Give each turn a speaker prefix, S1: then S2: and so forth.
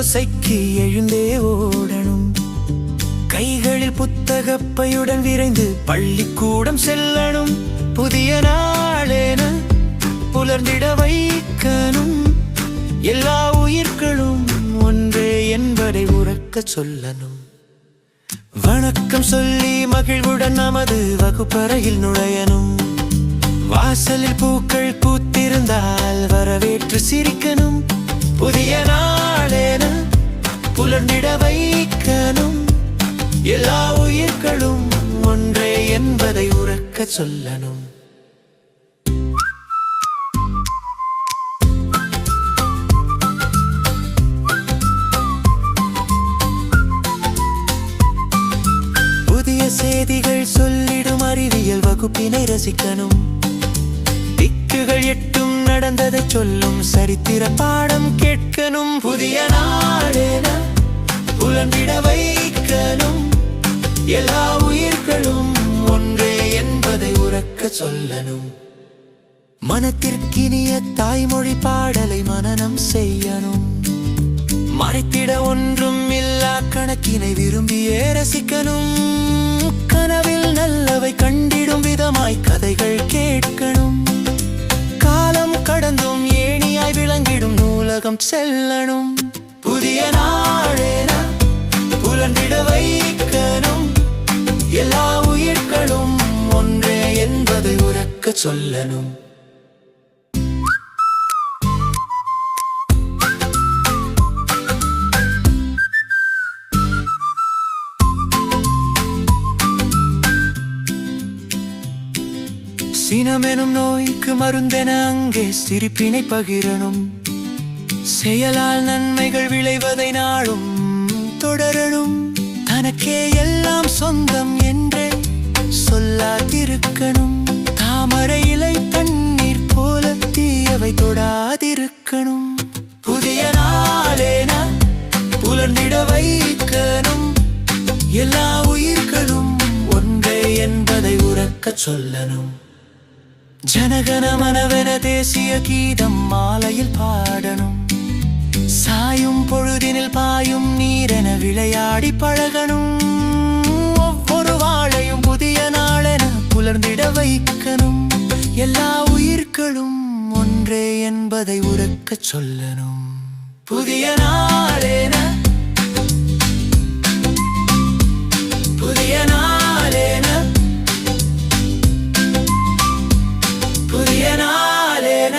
S1: ஓசைக்கு எழுந்தே ஓடணும். கைகளில் புத்தகப்பையுடன் விரைந்து பள்ளிக்கூடம் செல்லணும். புதிய நாளென புலர்ந்திட வைக்கணும். எல்லா உயிர்களும் ஒன்றே என்பதை உரக்கச் சொல்லணும். வணக்கம் சொல்லி மகிழ்வுடன் நமது வகுப்பறையில் நுழையணும். வாசலில் பூக்கள் பூத்திருந்தால் வரவேற்று சிரிக்கணும். புதிய நாளென புலர்ந்திட வைக்கணும். எல்லா உயிர்களும் ஒன்றே என்பதை உரக்கச் சொல்லணும். புதிய செய்திகள் சொல்லிடும் அறிவியல் வகுப்பினை ரசிக்கணும். திக்குகள் எட்டும் நடந்ததை சொல்லும் சரித்திர பாடம் கேட்கணும். புதிய நாளென புலம்பிட வைக்கணும். எல்லா உயிர்களும் ஒன்றே என்பதை உரக்கச் சொல்லணும். மனத்திற்கினிய தாய்மொழி பாடலை மனனம் செய்யணும். மறைத்திட ஒன்றும் இல்லா கணக்கினை விரும்பியே ரசிக்கணும். கனவில் நல்லவை கண்டிடும் விதமாய் கதைகள் கேட்கணும். காலம் கடந்தும் ஏணியாய் விளங்கிடும் நூலகம் செல்லணும். புதிய நாளென புலந்திட வைக்கணும். எல்லா உயிர்களும் ஒன்றே என்பதை உரக்கச் சொல்லணும். சினமெனும் நோய்க்கு மருந்தென அங்கே சிரிப்பினை பகிரணும். செயலால் நன்மைகள் விளைவதை நாளும் தொடரணும். தனக்கே எல்லாம் சொந்தம் என்றே சொல்லாதிருக்கணும். தாமரை இலை தண்ணீர் போல தீயவை தொடாதிருக்கணும். புதிய நாளென புலர்ந்திட வைக்கணும். எல்லா உயிர்களும் ஒன்றே என்பதை உரக்கச் சொல்லணும். ஜனகன மனவென தேசிய கீதம் மாலையில் பாடணும். சாயும் பொழுதினில் பாயும் நீரென விளையாடி பழகணும். ஒவ்வொரு வாழையும் புதிய நாளென புலர்ந்திட வைக்கணும். எல்லா உயிர்களும் ஒன்றே என்பதை உரக்கச் சொல்லணும். புதிய நாளென புதிய நாளென புதிய நாளென